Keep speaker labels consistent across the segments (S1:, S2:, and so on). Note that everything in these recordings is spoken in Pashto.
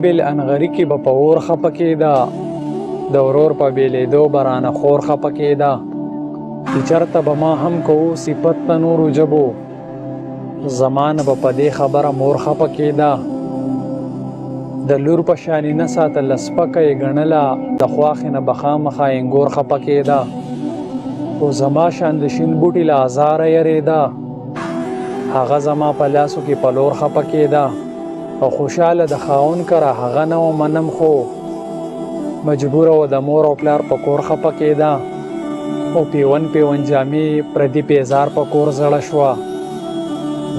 S1: بالانغري کې به په اور خفه کېده، د ورور په بېلېدو به رانه خور خفه کېده، چې چېرته به ما هم کوو صفت د نورو ژبو، زما نه به په دې خبره مور خفه کېده. د لور په شانې نه ساتله سپکه یې ګڼله، د خواښې نه به خامخا انګور خفه کېده، خو زما شان د شین بوټي له ازاره یېرېده، هغه زما په لاسو کې په لور خفه کېده، او خوشحاله د خاوند کره هغه نه ومنم، خو مجبوره وه د مور او پلار په کور خفه کېده، او پیون پیون جامې پردي پیزار په کور زړه شوه،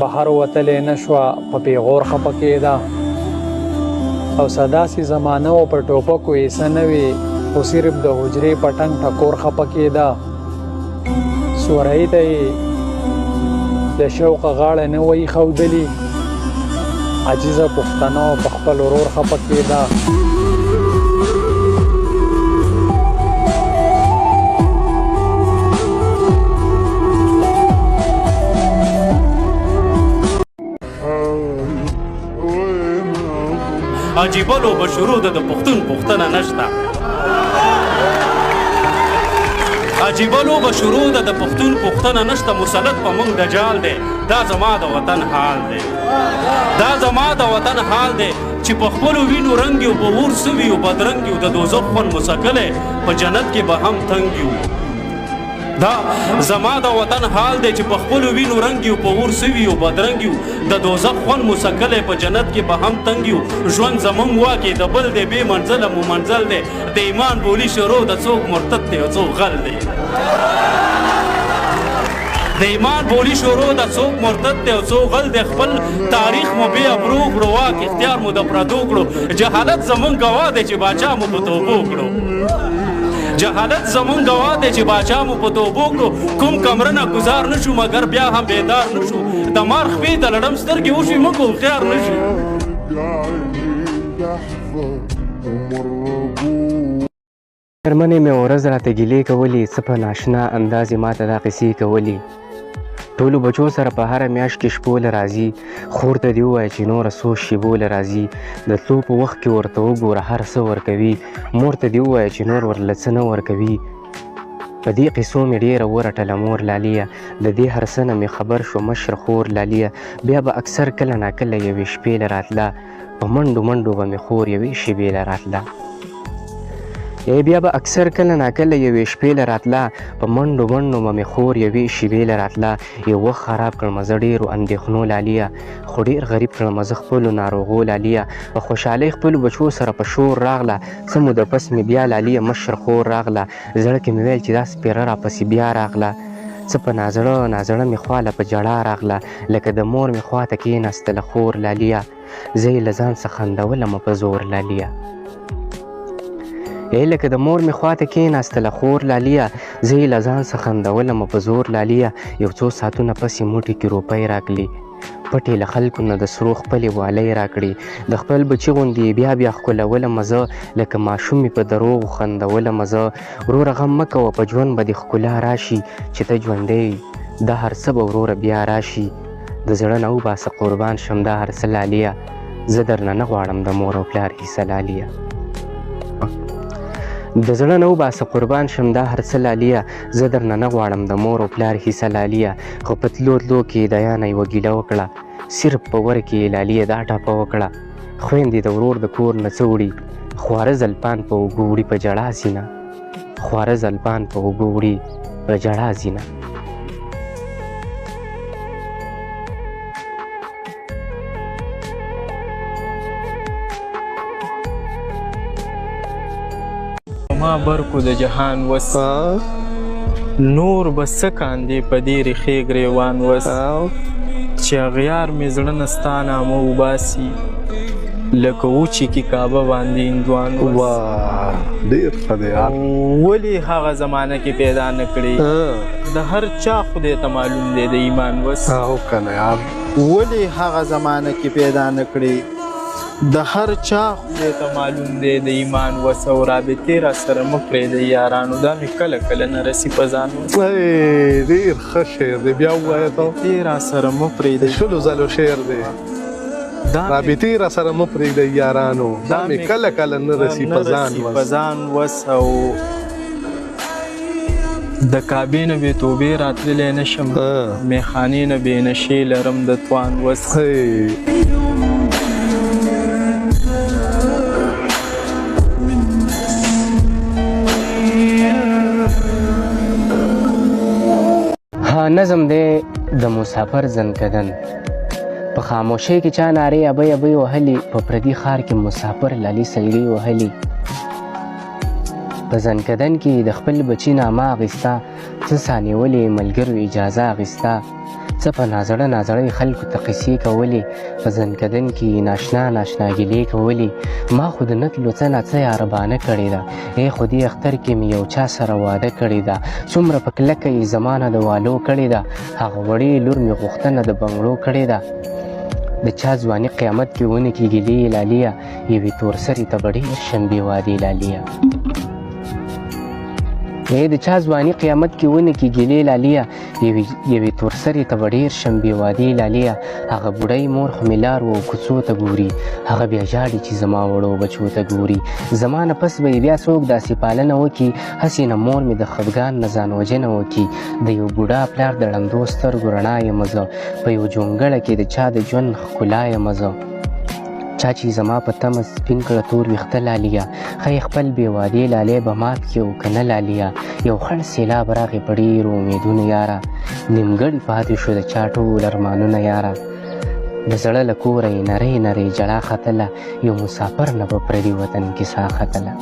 S1: بهر وتلی نه شوه په پیغور خفه کېده، او داسې زمانه وه په ټوپکو یې څه نه وي، خو صرف د حجرې په ټنګ ټکور خفه کېده، سورۍ ته یې د شوقه غاړه نه وه ایښودلې، عجیزه پښتنه په خپل ورور خفه کېده.
S2: عجیبه لوبه شروع ده د پښتون پوښتنه نشته، عجیبه لوبه شروع ده د پښتون پوښتنه نشته، مسلط په موږ دجال دی، دا زما د وطن حال دی، دا زما د وطن حال دی، چې په خپلو وینو رنګ یو په اور سوي یو بدرنګ یو، د دوزخ خوند مسکلی په جنت کې به هم تنګ یو، دا زما د وطن حال دی، چې په خپلو وینو رنګ یو په اور سوي یو بدرنګ یو، د دوزخ خوند مسکلی په جنت کې به هم تنګ یو، ژوند زمونږ واکې د بل دی بې منزله مو منزل دی، د ایمان بولي شروع د څوک مرتد دی او څوک غل دی، د ایمان بولی شروع د څوک مرتد دی او څوک غل دی، خپل تاریخ مو بې ابرو کړو، واک اختیار مو د پردو کړو، جهالت زمونږ ګواه دی چې باچا مو په توبو کړو، جهالت زمونږ ګواه دی چې باچا مو په توبو کړو، کوم کمره نه ګزار نه شو مګر بیا هم بیدار نه شو، د مار خپې ته لړم سترګې وشوې موږ هوښیار نه شو.
S3: مېرمنې مې ورځ راته ګیلې کولې، څه په ناشنا انداز یې ماته دا قیسې کولې، ټولو بچو سره په هره میاشت کې شپو له راځي، خور ته دې ووایه چې نوره څو شیبو له راځي، د تلو په وخت کې ورته وګوره هر څه ورکوي، مور ته دې ووایه چې نور ورله څه نه ورکوي، په دې قیسو مې ډېره ورټله مور لالیه، د دې هر څه نه مې خبر شو مشر خور لالیه، بیا به اکثر کله ناکله یوې شپې له راتله، په منډو منډو به مې خور یوې شیبې له راتله، بیا به اکثر کله ناکله یوې شپې له راتله، په منډو منډو به مې خور یوې شیبې له راتله، یو وخت خراب کړمه زه ډېرو اندېښنو لالیه، خو ډېر غریب کړمه زه خپلو ناروغو لالیه، په خوشحالۍ خپلو بچو سره په شور راغله، څه موده پس مې بیا لالیه مشر خور راغله، زړه کې مې ویل چې دا سپېره راپسې بیا راغله، څه په نازړه نازړه مې خواله په ژړا راغله، لکه د مور مې خواته کېناستله خور لالیه، زه یې له ځان څخه خندولمه په زور لالیه، لکه د مور مې خواته کېناستله خور لالیه، زه یې له ځان څخه خندولمه په زور لالیه، یو څو ساعتونه پس یې موټي کې روپۍ راکړې، پټې له خلکو نه د سرو خپلې والۍ راکړې، د خپل بچي غوندې بیا بیا ښکلولمه زه، لکه ماشوم مې په دروغو خندولمه زه، وروره غم مه کوه په ژوند به دې ښکلا راشي، چې ته ژوندی دا هر څه به وروره بیا راشي، د زړه نه وباسه قربان شم دا هر څه لالیه، زه درنه نه غواړم د مور او پلار حصه لالیه، د زړه نه وباسه قربان شم دا هر څه لالیه، زه درنه نه غواړم د مور او پلار حصه لالیه، خو په تلو تلو کې دیا نه یوه ګیله وکړه، صرف په ور کې لالیه دا ټاپه وکړه، خویندې د ورور د کور نه څه وړي، خواره زلپان په اوږو وړي په ژړا ځینه، خواره زلپان په اوږو وړي په ژړا ځینه.
S4: ما برکو د جهان وس نور به څه کاندې په دې ریښې ګریوان وس، چې اغیار مې زړه نه ستا نامه وباسي، لکه وچې کې کعبه باندې هندوان وس.
S5: ډېر ښه دی یار.
S4: ولې هغه زمانه کې پیدا نه کړې، د هر چا خدای ته معلوم دی د ایمان وس.
S5: او کنه یار.
S4: ولې هغه زمانه کې پیدا نه کړې، د هر چا خدای ته معلوم دی د ایمان وس، او رابطې را سره مه پرېږدئ یارانو، دا مې کله کله نه رسي په ځان وس.
S5: ډېر ښه شعر دی، بیا ووایه ته.
S4: رابطې را سره مه پرېږدئ.
S5: شلو ځلو شعر دی. رابطې را سره مه پرېږدئ یارانو دا مې کله کله نه رسي په ځان وس
S4: په ځان وس او د کعبې نه بې توبې راتللی نه شم میخانې نه بې نشې لرم د توان وس
S3: نظم دی د مسافر زنکدن په خاموشۍ کې چا نارې ابۍ ابۍ وهلي په پردي ښار کې مسافر لالي سلګۍ وهلي په زنکدن کې د خپل بچي نامه اخیسته څه سانیولې ملګرو اجازه اخیسته څه په نازړه نازړه خلکو ته قصې کولې په زنکدن کې ناشنا ناشنا ګیلې کولې ما خو د نتلو څه نه څه یاربانه کړې ده ای خو دې اختر کې مې یو چا سره واده کړې ده څومره په کلکه یې زمانه د والو کړې ده هغه وړې لور مې غوښتنه د بنګړو کړې ده د چا ځواني قیامت کې ونه کې ګیلې لاليه یوې تورسرې ته به ډېر شم بې وادې لاليه د چا ځواني قیامت کې ونه کې ګیلې لاليه یوې تورسرې ته به ډېر شم بې وادې لاليه هغه بوډۍ مور خو مې لار و کوڅو ته ګوري هغه بیا ژاړي چې زما وړو بچو ته ګوري زما نه پس به یې بیا څوک داسې پالنه وکړي هسې نه مور مې د خفګان نه ځان وژنه وکړي د یو بوډا پلار د ړندو سترګو رڼا یم زه په یو جونګړه کې د چا د ژوند ښکلا یم زه چا چې زما په تمه سپین کړه تور ویښته لاليه ښایي خپل بې وادې لالی به مات کړي او که نه لاليه یو خړ سیلاب راغی په ډېرو امیدونو یاره نیمګړي پاتې شو د چا ټول ارمانونه یاره د زړه له کوره یې نرۍ نرۍ ژړا ختله یو مسافر نه په پردي وطن کې ساه ختله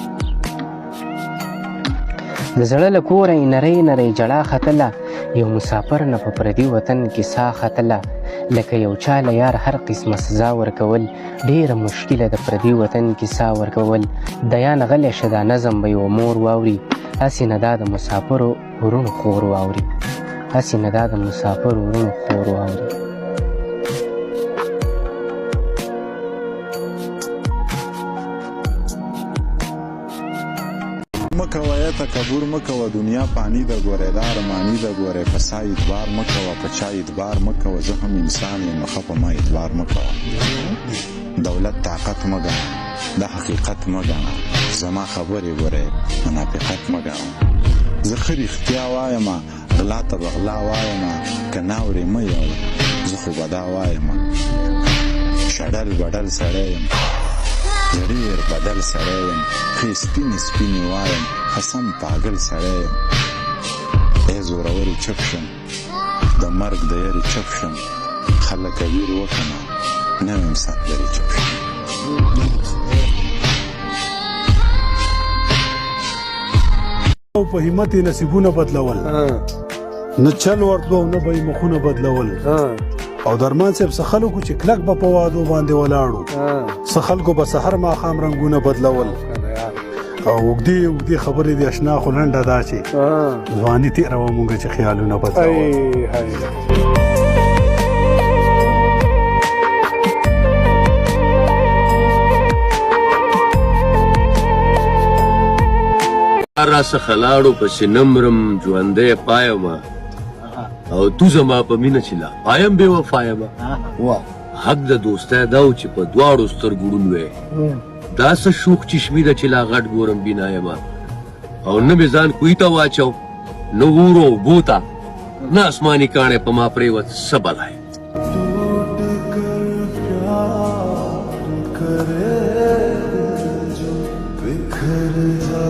S3: د زړه له کوره یې نرۍ نرۍ ژړا ختله یو مسافر نه په پردي وطن کې ساه ختله لکه یو چا له یار هر قسمه سزا ورکول ډېره مشکله د پردي وطن کې ساه ورکول د یان غلی شه دا نظم به یو مور واوري هسې نه دا د مسافرو ورونو خور واوري هسې نه دا د مسافرو ورونو خور واوري
S6: مکوه تکبر مکوه دنیا پانی ده ګورې دا ارمانی ده ګورې په سا اعتبار مکوه په چا اعتبار مکوه زه هم انسان یم ښه په ما اعتبار مکوه دولت طاقت مګڼه دا حقیقت مګڼه زما خبرې ګورې منافقت مګڼه زه ښه رښتیا وایم غلا ته به غلا وایم که ناورې مه یو زه خو به دا وایم شډل بډل سړی یم زه ډېر بدل سړی یم ښې سپینې سپینې وایم قسم پاگل سړی یم ای زورورې چپ شم د مرګ د یارې چپ شم خلکه ویر وکنه نه ویم سندرې چپ شم
S5: په همت یې نصیبونه بدلول نه چل ورتلو نه به یې مخونه بدلول او درمان صاحب څه خلکو چې کلک به په وادو باندې ولاړو څه خلکو به سحر ماښام رنګونه بدلول او اوږدې اوږدې خبرې د اشنا خو لنډه دا چې ځواني تېره وه مونږ چې خیالونه بدلول
S7: را څخه لاړو پسې نمرم ژوندی پایمه او تو زما په مینه چې لا پایم بې وفا یمه حق د دوستی دا و چې په دواړو سترګو ړوند وی دا څه شوخ چشمي ده چې لا غټ ګورم بینا یمه او نه مې ځان کوی ته واچو نه ورو اوبو ته نه اسماني کاڼی په ما پرېوت څه بلای
S8: करे जो बिखर जा